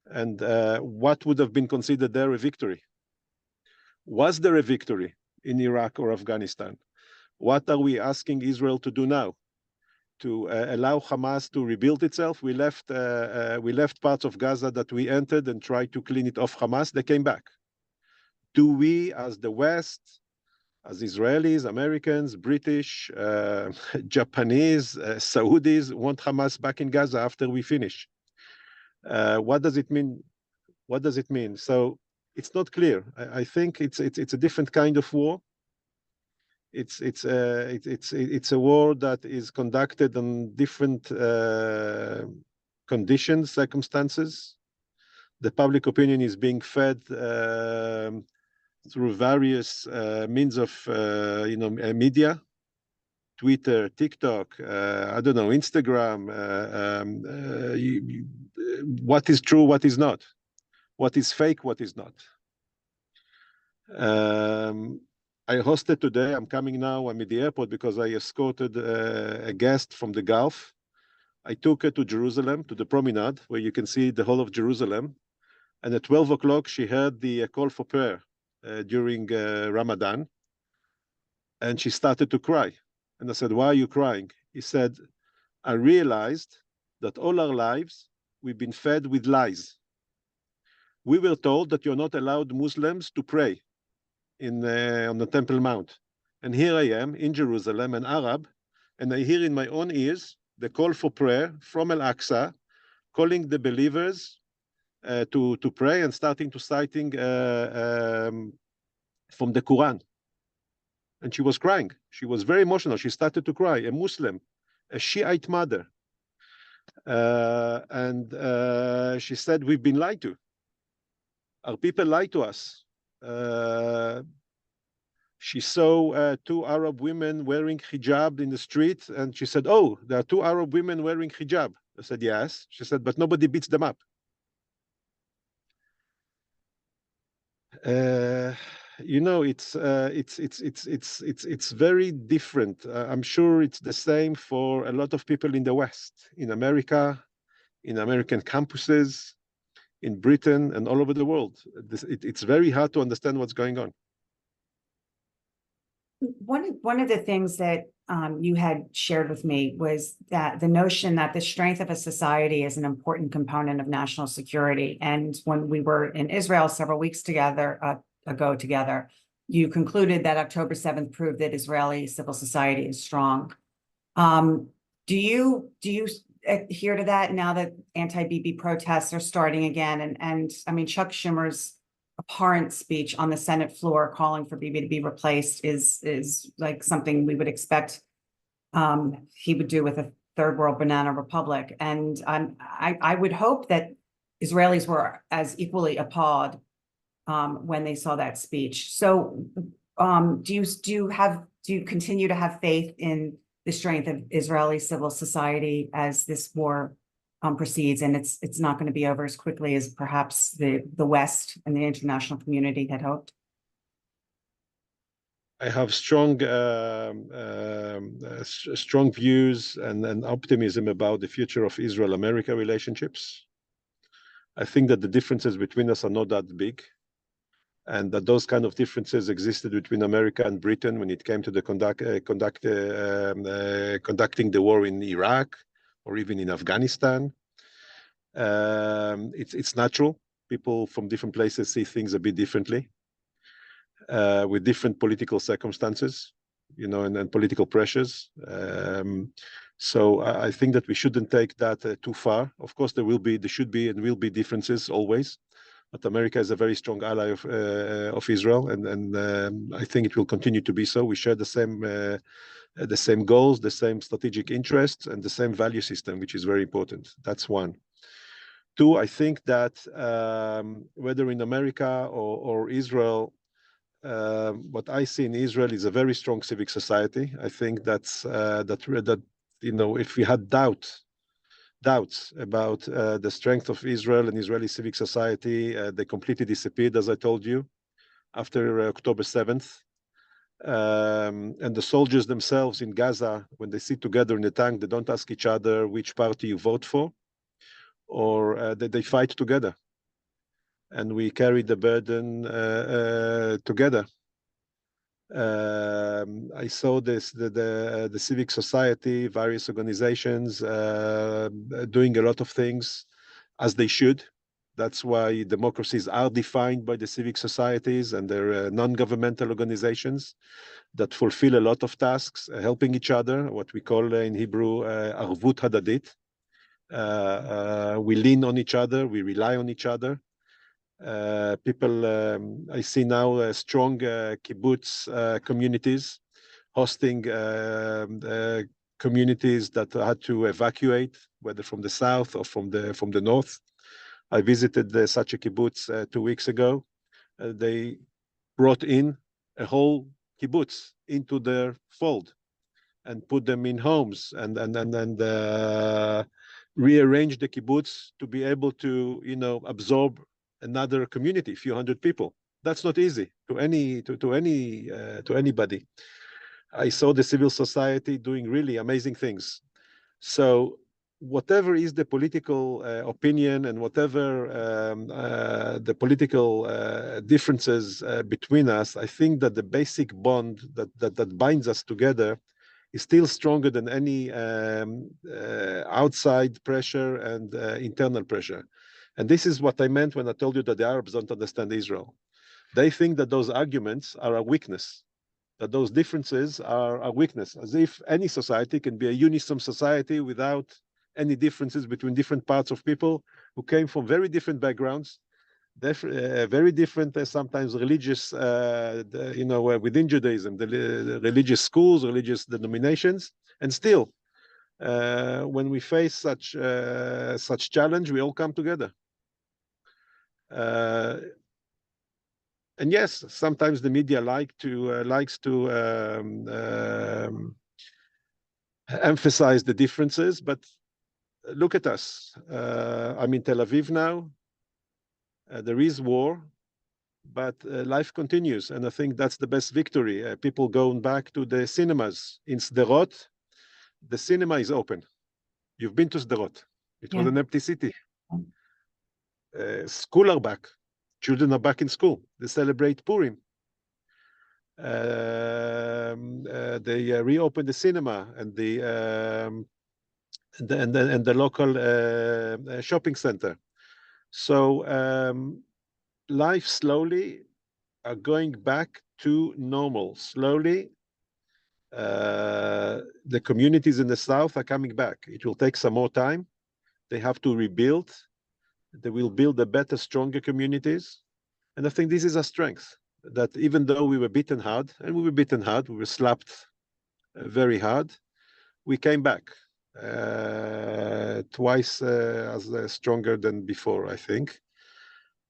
And what would have been considered there a victory? Was there a victory in Iraq or Afghanistan? What are we asking Israel to do now? To allow Hamas to rebuild itself? We left parts of Gaza that we entered and tried to clean it off Hamas. They came back. Do we, as the West, as Israelis, Americans, British, Japanese, Saudis, want Hamas back in Gaza after we finish? What does it mean? What does it mean? So it's not clear. I think it's a different kind of war. It's a war that is conducted on different conditions, circumstances. The public opinion is being fed through various means of media, Twitter, TikTok, Instagram. What is true, what is not, what is fake, what is not. I hosted today, I'm coming now, I'm at the airport because I escorted a guest from the Gulf. I took her to Jerusalem, to the promenade, where you can see the whole of Jerusalem. And at 12 o'clock, she heard the call for prayer during Ramadan. And she started to cry. And I said, why are you crying? He said, I realized that all our lives, we've been fed with lies. We were told that you're not allowed Muslims to pray on the Temple Mount. And here I am in Jerusalem, an Arab, and I hear in my own ears the call for prayer from Al-Aqsa, calling the believers to pray and starting to citing from the Quran. And she was crying. She was very emotional. She started to cry, a Muslim, a Shiite mother. And she said, we've been lied to. Our people lied to us. She saw two Arab women wearing hijab in the street, and she said, oh, there are two Arab women wearing hijab. I said, yes. She said, but nobody beats them up. It's very different. I'm sure it's the same for a lot of people in the West, in America, in American campuses, in Britain, and all over the world. It's very hard to understand what's going on. One of the things that you had shared with me was that the notion that the strength of a society is an important component of national security. And when we were in Israel several weeks ago together, you concluded that October 7th proved that Israeli civil society is strong. Do you adhere to that now that anti-Bibi protests are starting again? And I mean, Chuck Schumer's abhorrent speech on the Senate floor calling for Bibi to be replaced is like something we would expect he would do with a third world banana republic. And I would hope that Israelis were as equally appalled when they saw that speech. So do you continue to have faith in the strength of Israeli civil society as this war proceeds, and it's not going to be over as quickly as perhaps the West and the international community had hoped? I have strong views and optimism about the future of Israel-America relationships. I think that the differences between us are not that big, and that those kind of differences existed between America and Britain when it came to the conducting the war in Iraq or even in Afghanistan. It's natural. People from different places see things a bit differently, with different political circumstances, and political pressures. So I think that we shouldn't take that too far. Of course, there should be and will be differences always, But America is a very strong ally of Israel, and I think it will continue to be so. We share the same goals, the same strategic interests, and the same value system, which is very important. That's one. Two, I think that whether in America or Israel, what I see in Israel is a very strong civic society. I think that if we had doubts about the strength of Israel and Israeli civic society, they completely disappeared, as I told you, after October 7th. And the soldiers themselves in Gaza, when they sit together in the tank, they don't ask each other which party you vote for, or they fight together. And we carry the burden together. I saw the civic society, various organizations doing a lot of things as they should. That's why democracies are defined by the civic societies, and they're non-governmental organizations that fulfill a lot of tasks, helping each other, what we call in Hebrew, arvut hadadit. We lean on each other, we rely on each other. I see now strong kibbutz communities hosting communities that had to evacuate, whether from the south or from the north. I visited such a kibbutz 2 weeks ago. They brought in a whole kibbutz into their fold and put them in homes and rearrange the kibbutz to be able to absorb another community, a few hundred people. That's not easy to anybody. I saw the civil society doing really amazing things. So whatever is the political opinion and whatever the political differences between us, I think that the basic bond that binds us together is still stronger than any outside pressure and internal pressure. And this is what I meant when I told you that the Arabs don't understand Israel. They think that those arguments are a weakness, that those differences are a weakness, as if any society can be a unison society without any differences between different parts of people who came from very different backgrounds, very different, sometimes religious, within Judaism, the religious schools, religious denominations, and still, when we face such challenge, we all come together. And yes, sometimes the media likes to emphasize the differences, but look at us. I'm in Tel Aviv now. There is war, but life continues, and I think that's the best victory. People going back to the cinemas in Sderot. The cinema is open. You've been to Sderot. It was an empty city. School are back. Children are back in school. They celebrate Purim. They reopened the cinema and the local shopping center. So life slowly are going back to normal. Slowly, the communities in the south are coming back. It will take some more time. They have to rebuild. They will build a better, stronger communities. And I think this is a strength, that even though we were beaten hard, and we were slapped very hard, we came back twice as stronger than before, I think.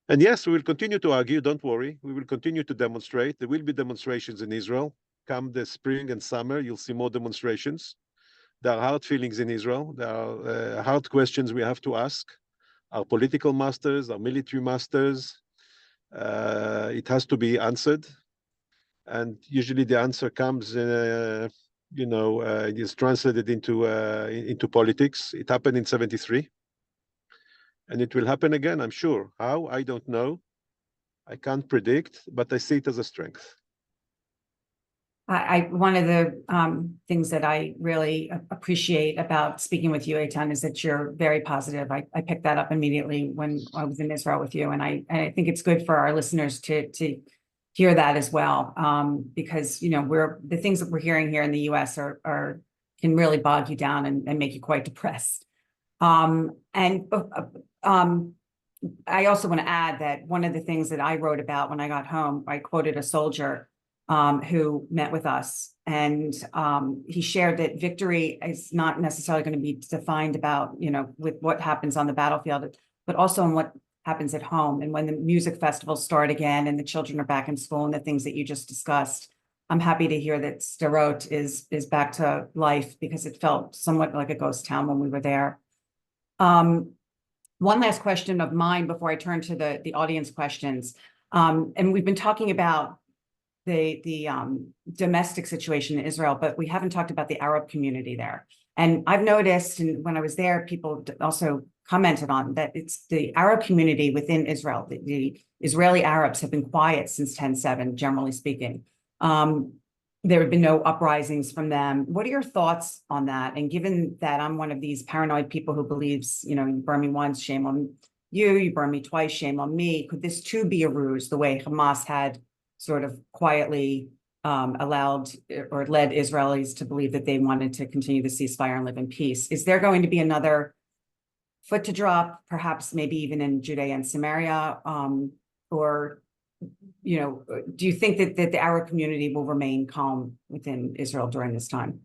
And yes, we will continue to argue, don't worry. We will continue to demonstrate. There will be demonstrations in Israel. Come the spring and summer, you'll see more demonstrations. There are hard feelings in Israel. There are hard questions we have to ask. Our political masters, our military masters, it has to be answered. And usually the answer comes, it is translated into politics. It happened in 1973. And it will happen again, I'm sure. How? I don't know. I can't predict, but I see it as a strength. One of the things that I really appreciate about speaking with you, Eitan, is that you're very positive. I picked that up immediately when I was in Israel with you, and I think it's good for our listeners to hear that as well, because the things that we're hearing here in the U.S. can really bog you down and make you quite depressed. I also want to add that one of the things that I wrote about when I got home, I quoted a soldier who met with us, and he shared that victory is not necessarily going to be defined about, with what happens on the battlefield, but also in what happens at home. And when the music festivals start again and the children are back in school and the things that you just discussed, I'm happy to hear that Sderot is back to life, because it felt somewhat like a ghost town when we were there. One last question of mine before I turn to the audience questions. And we've been talking about the domestic situation in Israel, but we haven't talked about the Arab community there. And I've noticed, and when I was there, people also commented on that it's the Arab community within Israel. The Israeli Arabs have been quiet since 10/7, generally speaking. There have been no uprisings from them. What are your thoughts on that? And given that I'm one of these paranoid people who believes, you burn me once, shame on you, you burn me twice, shame on me, could this too be a ruse, the way Hamas had sort of quietly allowed or led Israelis to believe that they wanted to continue the ceasefire and live in peace? Is there going to be another foot to drop, perhaps maybe even in Judea and Samaria, or do you think that the Arab community will remain calm within Israel during this time?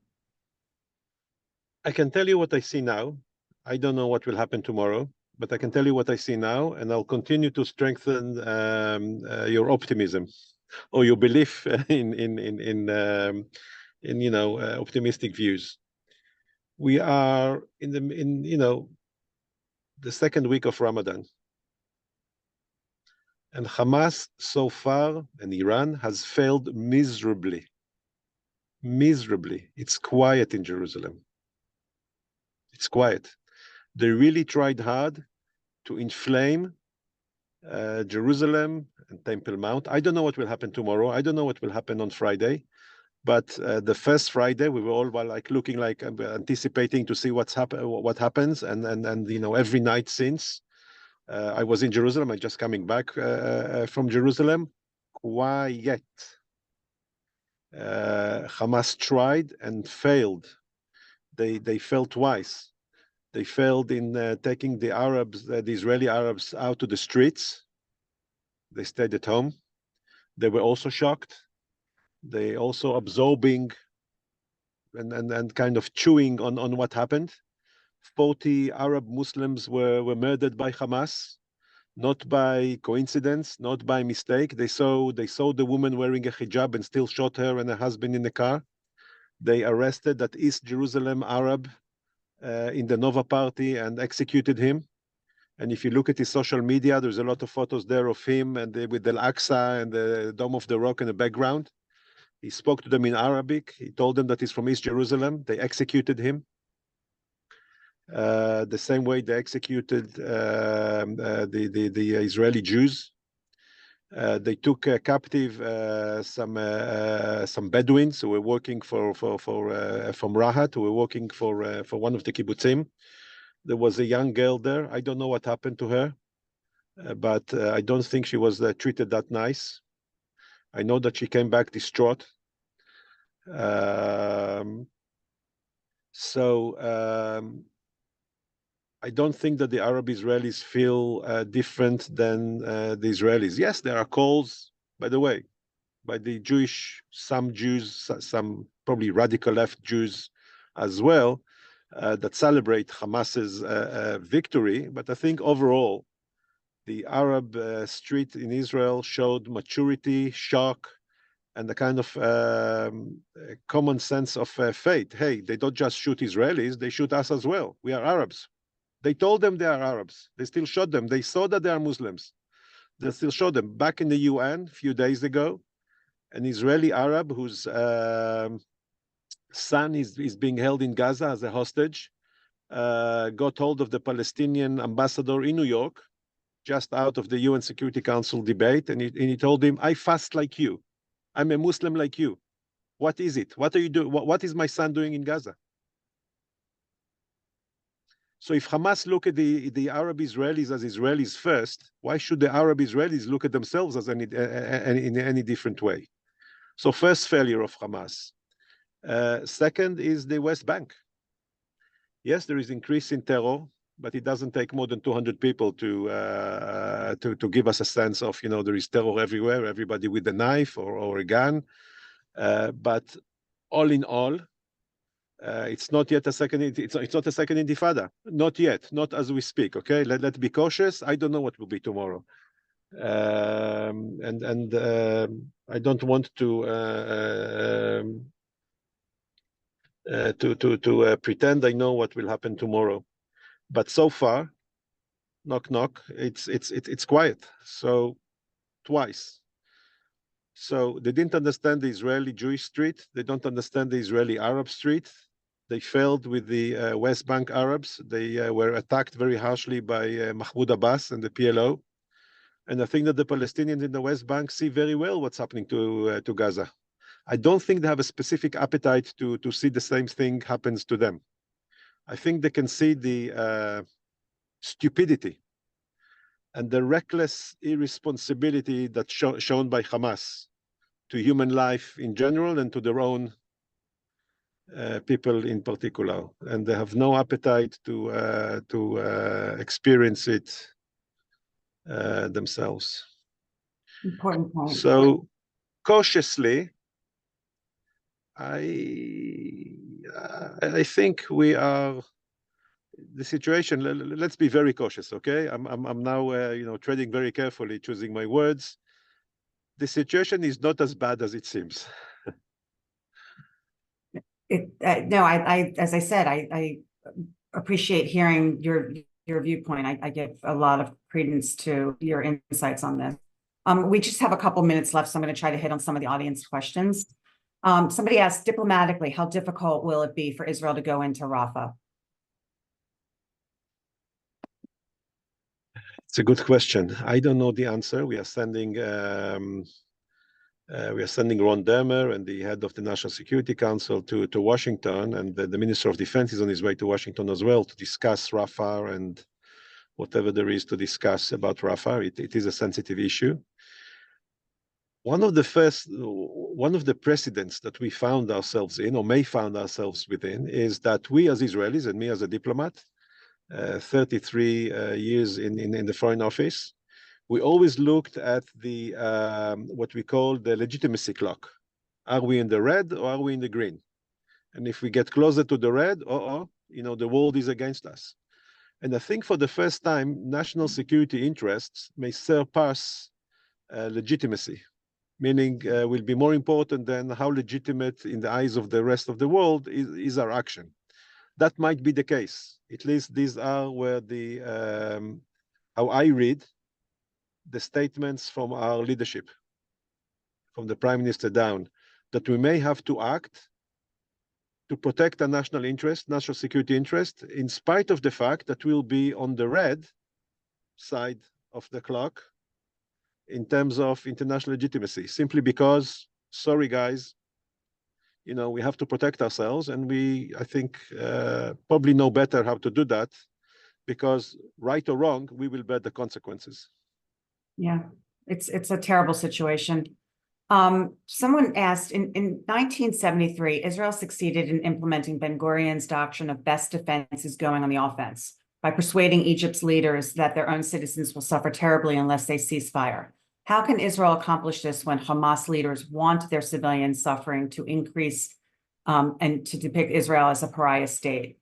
I can tell you what I see now. I don't know what will happen tomorrow, but I can tell you what I see now, and I'll continue to strengthen your optimism or your belief in optimistic views. We are in the second week of Ramadan. And Hamas so far, and Iran, has failed miserably. Miserably. It's quiet in Jerusalem. It's quiet. They really tried hard to inflame Jerusalem and Temple Mount. I don't know what will happen tomorrow. I don't know what will happen on Friday. But the first Friday, we were all looking like anticipating to see what happens, and every night since. I was in Jerusalem. I'm just coming back from Jerusalem. Quiet. Hamas tried and failed. They failed twice. They failed in taking the Israeli Arabs out to the streets. They stayed at home. They were also shocked. They also absorbing and kind of chewing on what happened. 40 Arab Muslims were murdered by Hamas, not by coincidence, not by mistake. They saw the woman wearing a hijab and still shot her and her husband in the car. They arrested that East Jerusalem Arab in the Nova party and executed him. And if you look at his social media, there's a lot of photos there of him and with the Al-Aqsa and the Dome of the Rock in the background. He spoke to them in Arabic. He told them that he's from East Jerusalem. They executed him. The same way they executed the Israeli Jews. They took captive some Bedouins who were working from Rahat, who were working for one of the kibbutzim. There was a young girl there. I don't know what happened to her, but I don't think she was treated that nice. I know that she came back distraught. I don't think that the Arab Israelis feel different than the Israelis. Yes, there are calls, by the way, by the some Jews, some probably radical left Jews as well, that celebrate Hamas's victory. But I think overall, the Arab street in Israel showed maturity, shock, and the kind of common sense of fate. Hey, they don't just shoot Israelis, they shoot us as well. We are Arabs. They told them they are Arabs. They still shot them. They saw that they are Muslims. They still shot them. Back in the UN a few days ago, an Israeli Arab whose son is being held in Gaza as a hostage got hold of the Palestinian ambassador in New York, just out of the UN Security Council debate, and he told him, I fast like you. I'm a Muslim like you. What is it? What are you doing? What is my son doing in Gaza? So if Hamas look at the Arab Israelis as Israelis first, why should the Arab Israelis look at themselves as in any different way? So first failure of Hamas. Second is the West Bank. Yes, there is increase in terror. but it doesn't take more than 200 people to give us a sense of, there is terror everywhere, everybody with a knife or a gun. But all in all, it's not yet a second. It's not a second intifada. Not yet. Not as we speak. Okay, let's be cautious. I don't know what will be tomorrow, and I don't want to pretend I know what will happen tomorrow. But so far, knock knock, it's quiet. So twice. So they didn't understand the Israeli Jewish street. They don't understand the Israeli Arab street. They failed with the West Bank Arabs. They were attacked very harshly by Mahmoud Abbas and the PLO. And I think that the Palestinians in the West Bank see very well what's happening to Gaza. I don't think they have a specific appetite to see the same thing happens to them. I think they can see the stupidity and the reckless irresponsibility that's shown by Hamas to human life in general and to their own people in particular. And they have no appetite to experience it themselves. Important point. So cautiously, I think we are the situation. Let's be very cautious, okay? I'm now treading very carefully, choosing my words. The situation is not as bad as it seems. No, I as I said, I appreciate hearing your viewpoint. I give a lot of credence to your insights on this. We just have a couple minutes left, so I'm going to try to hit on some of the audience questions. Somebody asked, diplomatically, how difficult will it be for Israel to go into Rafah? It's a good question. I don't know the answer. We are sending Ron Dermer and the head of the National Security Council to Washington, and the Minister of Defense is on his way to Washington as well to discuss Rafah and whatever there is to discuss about Rafah. It is a sensitive issue. One of the precedents that we found ourselves in, or may find ourselves within, is that we as Israelis, and me as a diplomat, 33 years in the Foreign Office, we always looked at the what we call the legitimacy clock. Are we in the red or are we in the green? And if we get closer to the red, the world is against us. And I think for the first time, national security interests may surpass legitimacy, meaning will be more important than how legitimate in the eyes of the rest of the world is our action. That might be the case. At least these are where how I read the statements from our leadership, from the Prime Minister down, that we may have to act to protect our national interest, national security interest, in spite of the fact that we'll be on the red side of the clock in terms of international legitimacy, simply because, sorry guys, we have to protect ourselves, and I think, probably know better how to do that, because right or wrong, we will bear the consequences. Yeah, it's a terrible situation. Someone asked, in 1973, Israel succeeded in implementing Ben-Gurion's doctrine of best defense is going on the offense by persuading Egypt's leaders that their own citizens will suffer terribly unless they cease fire. How can Israel accomplish this when Hamas leaders want their civilian suffering to increase and to depict Israel as a pariah state?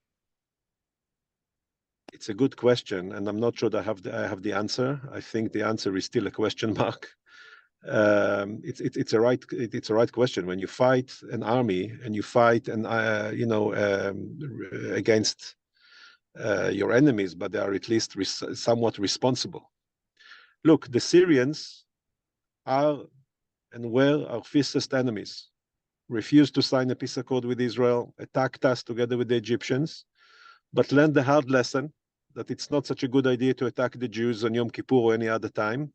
It's a good question, and I'm not sure that I have the answer. I think the answer is still a question mark. It's a right question. When you fight an army and you fight against your enemies, but they are at least somewhat responsible. Look, the Syrians are and were our fiercest enemies. Refused to sign a peace accord with Israel, attacked us together with the Egyptians, but learned the hard lesson that it's not such a good idea to attack the Jews on Yom Kippur or any other time,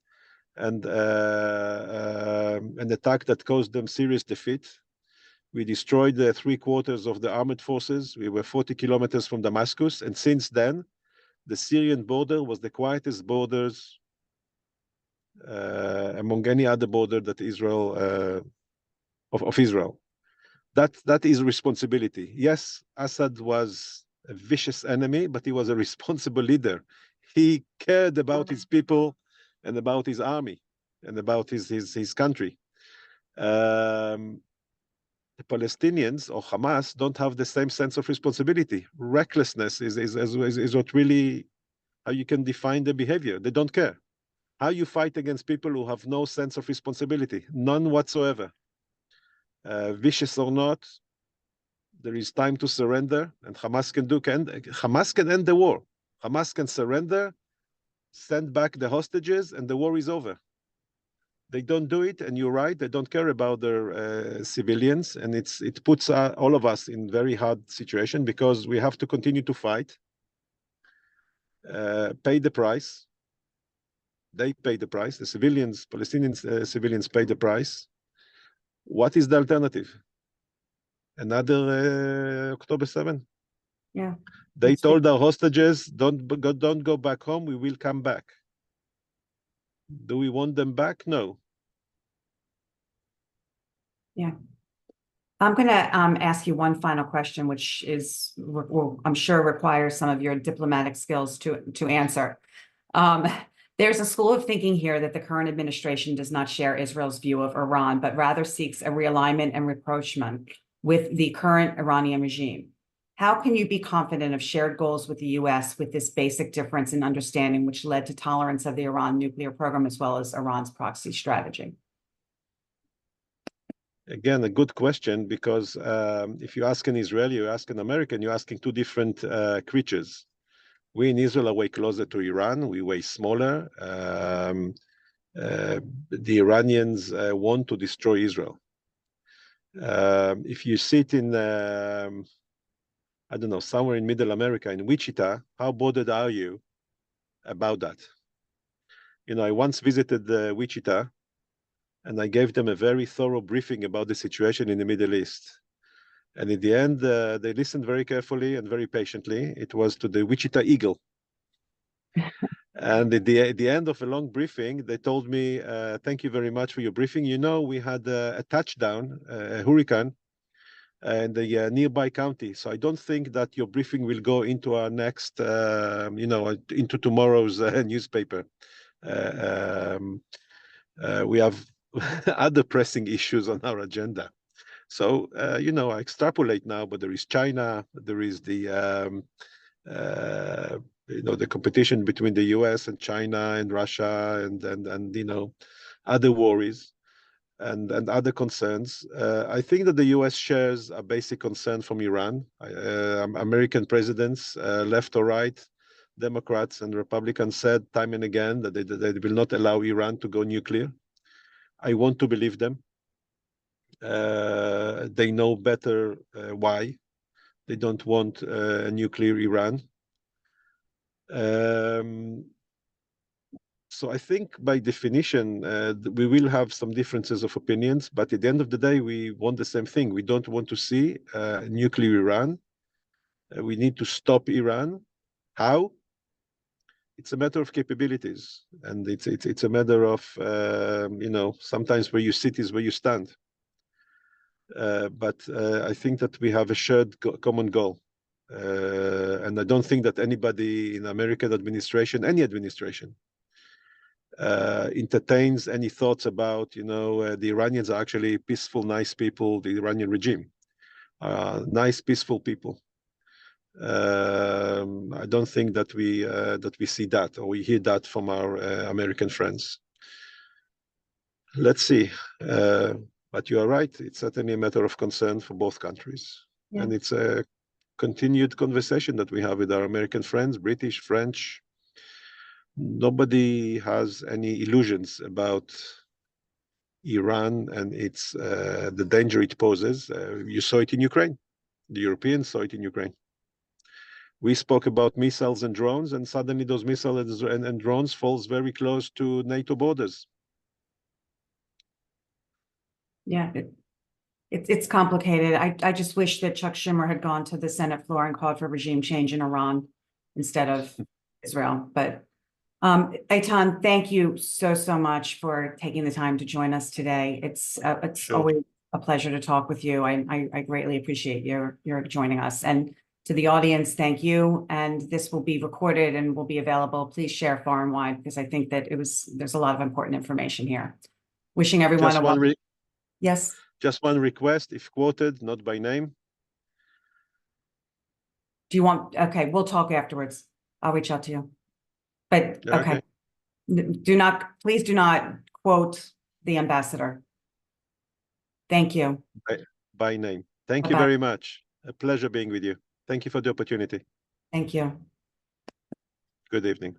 and an attack that caused them serious defeat. We destroyed 3/4 of the armed forces. We were 40 kilometers from Damascus, and since then, the Syrian border was the quietest borders among any other border that Israel of Israel. That is responsibility. Yes, Assad was a vicious enemy, but he was a responsible leader. He cared about his people and about his army and about his country. The Palestinians or Hamas don't have the same sense of responsibility. Recklessness is what really how you can define the behavior. They don't care. How you fight against people who have no sense of responsibility, none whatsoever. Vicious or not, there is time to surrender, and Hamas can end the war. Hamas can surrender, send back the hostages, and the war is over. They don't do it, and you're right, they don't care about their civilians, and it puts all of us in very hard situation because we have to continue to fight, pay the price. They pay the price. The civilians, Palestinian civilians, pay the price. What is the alternative? Another October 7? Yeah. They told our hostages, don't go back home. We will come back. Do we want them back? No. Yeah. I'm going to ask you one final question, which is, I'm sure requires some of your diplomatic skills to answer. There's a school of thinking here that the current administration does not share Israel's view of Iran, but rather seeks a realignment and rapprochement with the current Iranian regime. How can you be confident of shared goals with the U.S. with this basic difference in understanding, which led to tolerance of the Iran nuclear program as well as Iran's proxy strategy? Again, a good question, because if you ask an Israeli, you ask an American, you're asking two different creatures. We in Israel are way closer to Iran. We way smaller. The Iranians want to destroy Israel. If you sit in, I don't know, somewhere in Middle America, in Wichita, how bothered are you about that? You know, I once visited Wichita, and I gave them a very thorough briefing about the situation in the Middle East. And in the end, they listened very carefully and very patiently. It was to the Wichita Eagle. And at the end of a long briefing, they told me, thank you very much for your briefing. You know, we had a touchdown, a hurricane, in the nearby county. So I don't think that your briefing will go into our next, into tomorrow's newspaper. We have other pressing issues on our agenda. So, I extrapolate now, but there is China, there is the competition between the US and China and Russia and other worries and other concerns. I think that the US shares a basic concern from Iran. American presidents, left or right, Democrats and Republicans said time and again that they will not allow Iran to go nuclear. I want to believe them. They know better why. They don't want a nuclear Iran. So I think by definition, we will have some differences of opinions, but at the end of the day, we want the same thing. We don't want to see nuclear Iran. We need to stop Iran. How? It's a matter of capabilities, and it's a matter of sometimes where you sit is where you stand. But I think that we have a shared common goal. And I don't think that anybody in American administration, any administration, entertains any thoughts about, the Iranians are actually peaceful, nice people, the Iranian regime, nice, peaceful people. I don't think that we see that or we hear that from our American friends. Let's see. But you are right. It's certainly a matter of concern for both countries. Yeah. And it's a continued conversation that we have with our American friends, British, French. Nobody has any illusions about Iran and its the danger it poses. You saw it in Ukraine. The Europeans saw it in Ukraine. We spoke about missiles and drones, and suddenly those missiles and drones falls very close to NATO borders. Yeah, it's complicated. I just wish that Chuck Schumer had gone to the Senate floor and called for regime change in Iran instead of Israel. But Eitan, thank you so much for taking the time to join us today. It's sure. Always a pleasure to talk with you. I greatly appreciate your joining us. And To the audience, thank you. And this will be recorded and will be available. Please share far and wide because I think that there's a lot of important information here. Wishing everyone Just a one, yes. just one request, if quoted, not by name. Do you want, okay, we'll talk afterwards. I'll reach out to you. But okay. Please do not quote the ambassador. Thank you. By name. Thank you Bye-bye. very much. A pleasure being with you. Thank you for the opportunity. Thank you. Good evening.